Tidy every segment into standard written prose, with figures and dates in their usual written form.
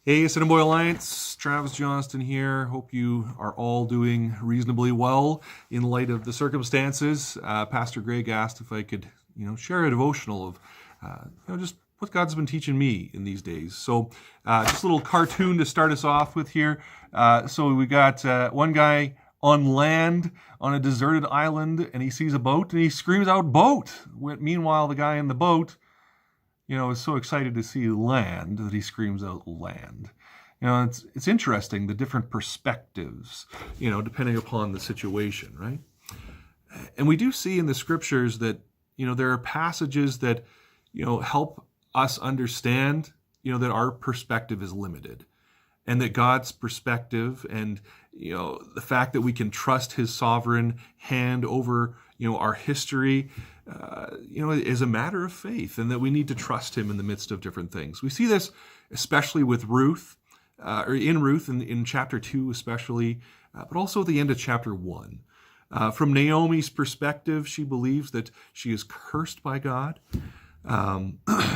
Hey, Cinnaboy Alliance, Travis Johnston here. Hope you are all doing reasonably well in light of the circumstances. Pastor Greg asked if I could, share a devotional of, just what God's been teaching me in these days. So, just a little cartoon to start us off with here. So we got one guy on land on a deserted island, and he sees a boat, and he screams out, "Boat!" Meanwhile, the guy in the boat is so excited to see land that he screams out land. It's interesting, the different perspectives, depending upon the situation, right? And we do see in the scriptures that, there are passages that, help us understand, that our perspective is limited and that God's perspective and, the fact that we can trust his sovereign hand over, our history, is a matter of faith, and that we need to trust him in the midst of different things. We see this especially with Ruth, or in Ruth in chapter 2 especially, but also at the end of chapter 1. From Naomi's perspective, she believes that she is cursed by God.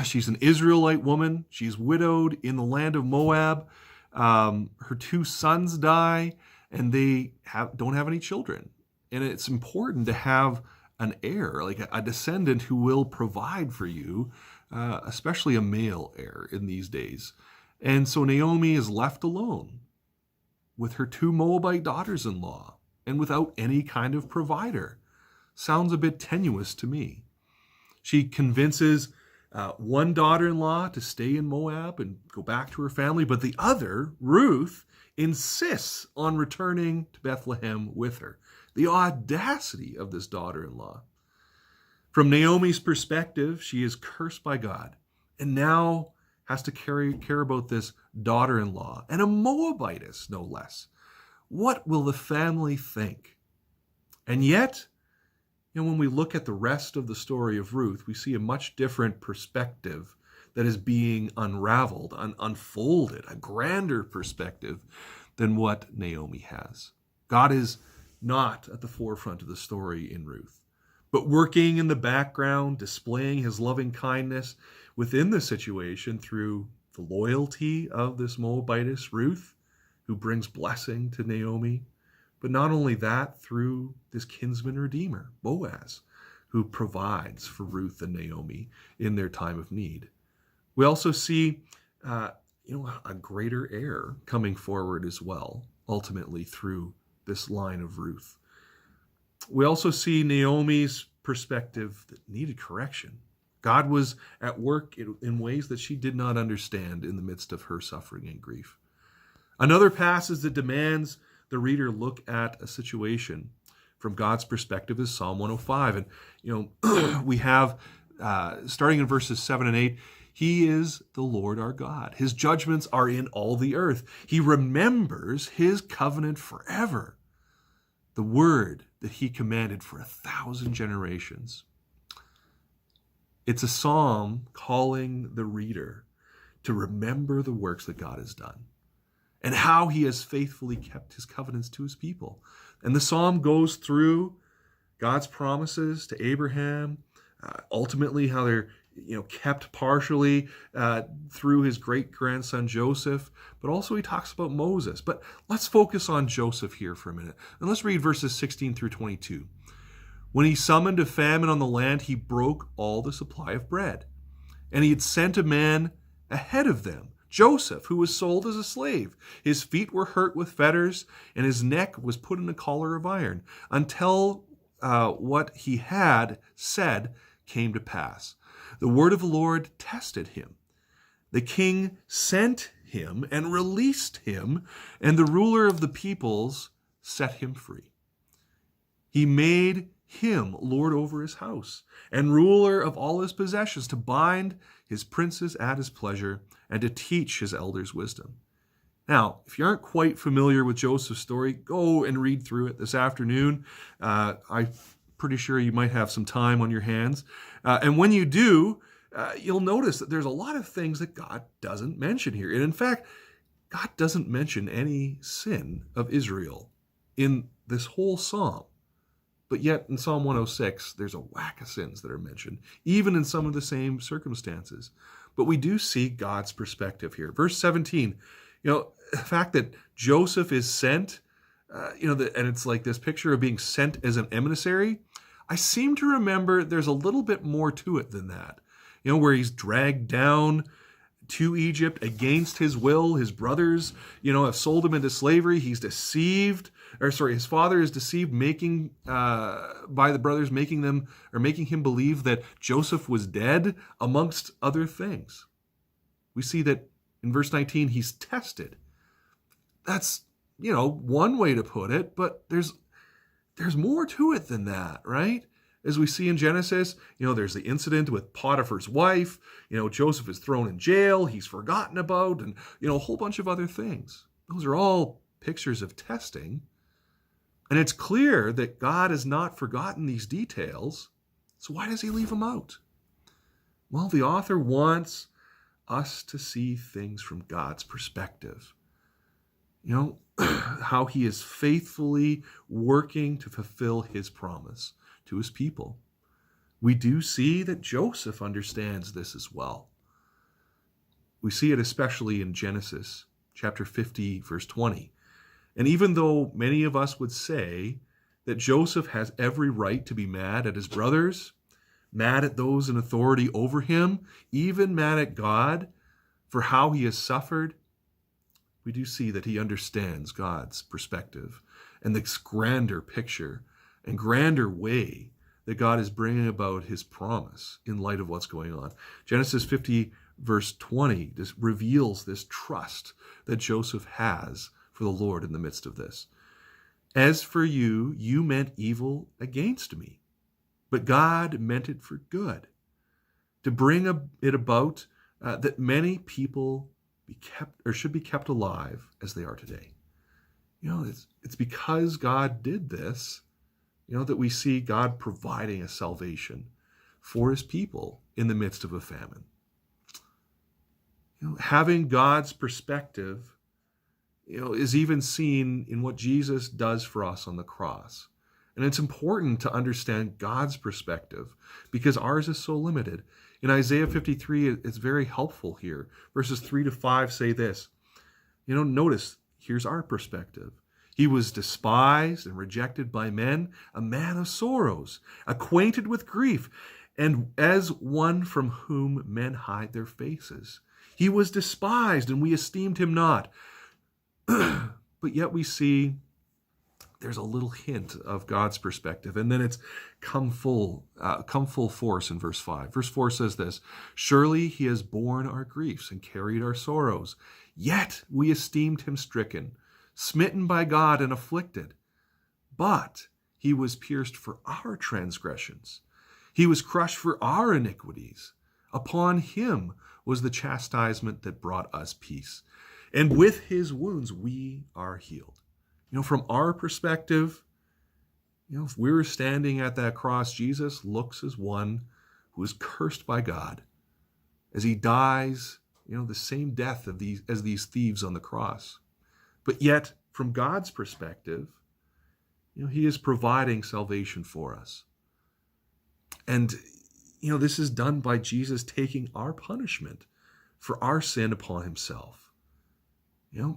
She's an Israelite woman. She's widowed in the land of Moab. Her two sons die, and they don't have any children. And it's important to have an heir, like a descendant who will provide for you, especially a male heir in these days. And so Naomi is left alone with her two Moabite daughters-in-law and without any kind of provider. Sounds a bit tenuous to me. She convinces one daughter-in-law to stay in Moab and go back to her family, but the other, Ruth, insists on returning to Bethlehem with her. The audacity of this daughter-in-law. From Naomi's perspective, she is cursed by God and now has to care about this daughter-in-law, and a Moabitess, no less. What will the family think? And yet, when we look at the rest of the story of Ruth, we see a much different perspective that is being unraveled, unfolded, a grander perspective than what Naomi has. God is not at the forefront of the story in Ruth, but working in the background, displaying his loving kindness within the situation through the loyalty of this Moabitess, Ruth, who brings blessing to Naomi. But not only that, through this kinsman redeemer, Boaz, who provides for Ruth and Naomi in their time of need. We also see, a greater heir coming forward as well, ultimately through this line of Ruth. We also see Naomi's perspective that needed correction. God was at work in ways that she did not understand in the midst of her suffering and grief. Another passage that demands the reader look at a situation from God's perspective is Psalm 105. And, we have, starting in verses 7 and 8, he is the Lord our God. His judgments are in all the earth. He remembers his covenant forever, the word that he commanded for 1,000 generations. It's a psalm calling the reader to remember the works that God has done and how he has faithfully kept his covenants to his people. And the psalm goes through God's promises to Abraham, ultimately how they're kept partially through his great-grandson Joseph, but also he talks about Moses. But let's focus on Joseph here for a minute. And let's read verses 16 through 22. When he summoned a famine on the land, he broke all the supply of bread. And he had sent a man ahead of them, Joseph, who was sold as a slave. His feet were hurt with fetters, and his neck was put in a collar of iron, until what he had said came to pass. The word of the Lord tested him. The king sent him and released him, and the ruler of the peoples set him free. He made him lord over his house and ruler of all his possessions, to bind his princes at his pleasure and to teach his elders wisdom. Now, if you aren't quite familiar with Joseph's story, go and read through it this afternoon. I'm pretty sure you might have some time on your hands. And when you do, you'll notice that there's a lot of things that God doesn't mention here. And in fact, God doesn't mention any sin of Israel in this whole psalm. But yet in Psalm 106, there's a whack of sins that are mentioned, even in some of the same circumstances. But we do see God's perspective here. Verse 17, the fact that Joseph is sent, and it's like this picture of being sent as an emissary. I seem to remember there's a little bit more to it than that. Where he's dragged down to Egypt against his will. His brothers, have sold him into slavery. He's deceived, his father is deceived, by the brothers, making him believe that Joseph was dead, amongst other things. We see that in verse 19, he's tested. That's, one way to put it, but there's more to it than that, right? As we see in Genesis, there's the incident with Potiphar's wife. Joseph is thrown in jail. He's forgotten about, and, a whole bunch of other things. Those are all pictures of testing. And it's clear that God has not forgotten these details. So why does he leave them out? Well, the author wants us to see things from God's perspective. How he is faithfully working to fulfill his promise to his people. We do see that Joseph understands this as well. We see it especially in Genesis chapter 50, verse 20. And even though many of us would say that Joseph has every right to be mad at his brothers, mad at those in authority over him, even mad at God for how he has suffered, we do see that he understands God's perspective and this grander picture and grander way that God is bringing about his promise in light of what's going on. Genesis 50, verse 20, this reveals this trust that Joseph has for the Lord in the midst of this. As for you, you meant evil against me, but God meant it for good, to bring it about that many people should be kept alive as they are today. It's because God did this, that we see God providing a salvation for his people in the midst of a famine. Having God's perspective, is even seen in what Jesus does for us on the cross. And it's important to understand God's perspective because ours is so limited. In Isaiah 53, it's very helpful here. Verses 3-5 say this. Notice, here's our perspective. He was despised and rejected by men, a man of sorrows, acquainted with grief, and as one from whom men hide their faces. He was despised, and we esteemed him not. But yet we see there's a little hint of God's perspective, and then it's come full force in verse 5. Verse 4 says this, surely he has borne our griefs and carried our sorrows, yet we esteemed him stricken, smitten by God and afflicted. But he was pierced for our transgressions. He was crushed for our iniquities. Upon him was the chastisement that brought us peace. And with his wounds we are healed. From our perspective, if we were standing at that cross, Jesus looks as one who is cursed by God as he dies, the same death as these thieves on the cross. But yet, from God's perspective, he is providing salvation for us. And, this is done by Jesus taking our punishment for our sin upon himself.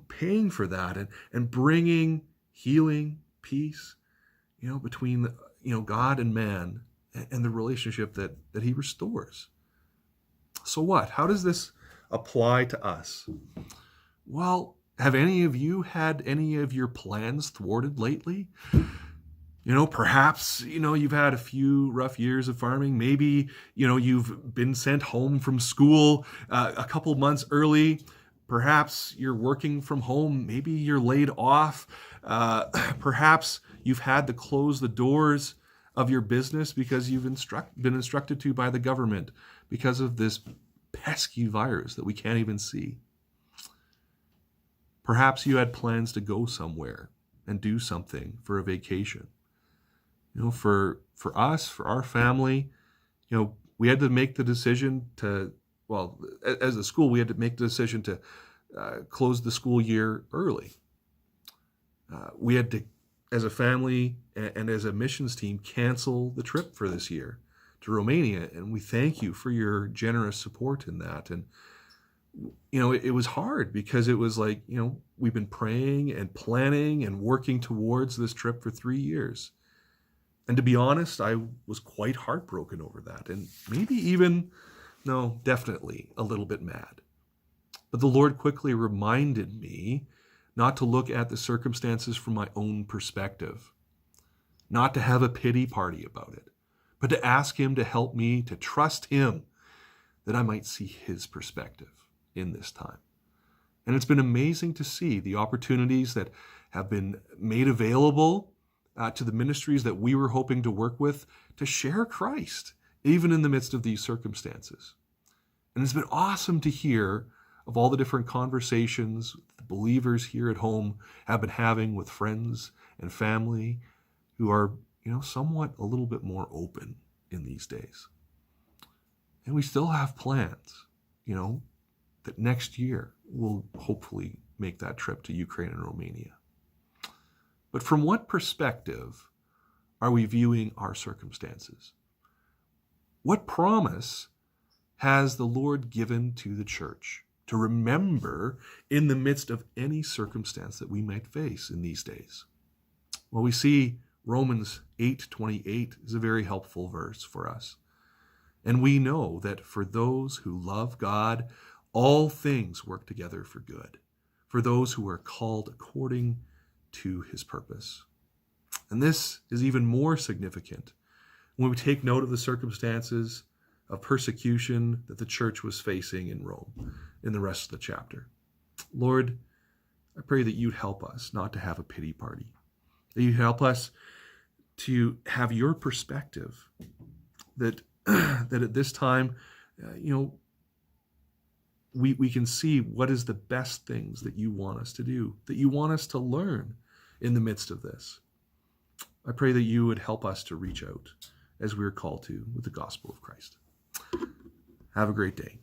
Paying for that and bringing healing, peace, between, God and man and the relationship that he restores. So what? How does this apply to us? Well, have any of you had any of your plans thwarted lately? Perhaps, you've had a few rough years of farming. Maybe, you've been sent home from school a couple months early. Perhaps you're working from home. Maybe you're laid off. Perhaps you've had to close the doors of your business because you've been instructed to by the government because of this pesky virus that we can't even see. Perhaps you had plans to go somewhere and do something for a vacation. For us, for our family, we had to make the decision as a school, we had to make the decision to close the school year early. We had to, as a family and as a missions team, cancel the trip for this year to Romania, and we thank you for your generous support in that. And it was hard because it was like, we've been praying and planning and working towards this trip for 3 years. And to be honest, I was quite heartbroken over that, and maybe even, no, definitely a little bit mad. But the Lord quickly reminded me not to look at the circumstances from my own perspective, not to have a pity party about it, but to ask him to help me to trust him that I might see his perspective in this time. And it's been amazing to see the opportunities that have been made available to the ministries that we were hoping to work with to share Christ, even in the midst of these circumstances. And it's been awesome to hear of all the different conversations the believers here at home have been having with friends and family who are, somewhat a little bit more open in these days. And we still have plans, that next year we'll hopefully make that trip to Ukraine and Romania. But from what perspective are we viewing our circumstances? What promise has the Lord given to the church to remember in the midst of any circumstance that we might face in these days? Well, we see Romans 8:28 is a very helpful verse for us. And we know that for those who love God, all things work together for good, for those who are called according to his purpose. And this is even more significant when we take note of the circumstances of persecution that the church was facing in Rome in the rest of the chapter. Lord, I pray that you'd help us not to have a pity party, that you help us to have your perspective, that at this time, we can see what is the best things that you want us to do, that you want us to learn in the midst of this. I pray that you would help us to reach out as we're called to with the gospel of Christ. Have a great day.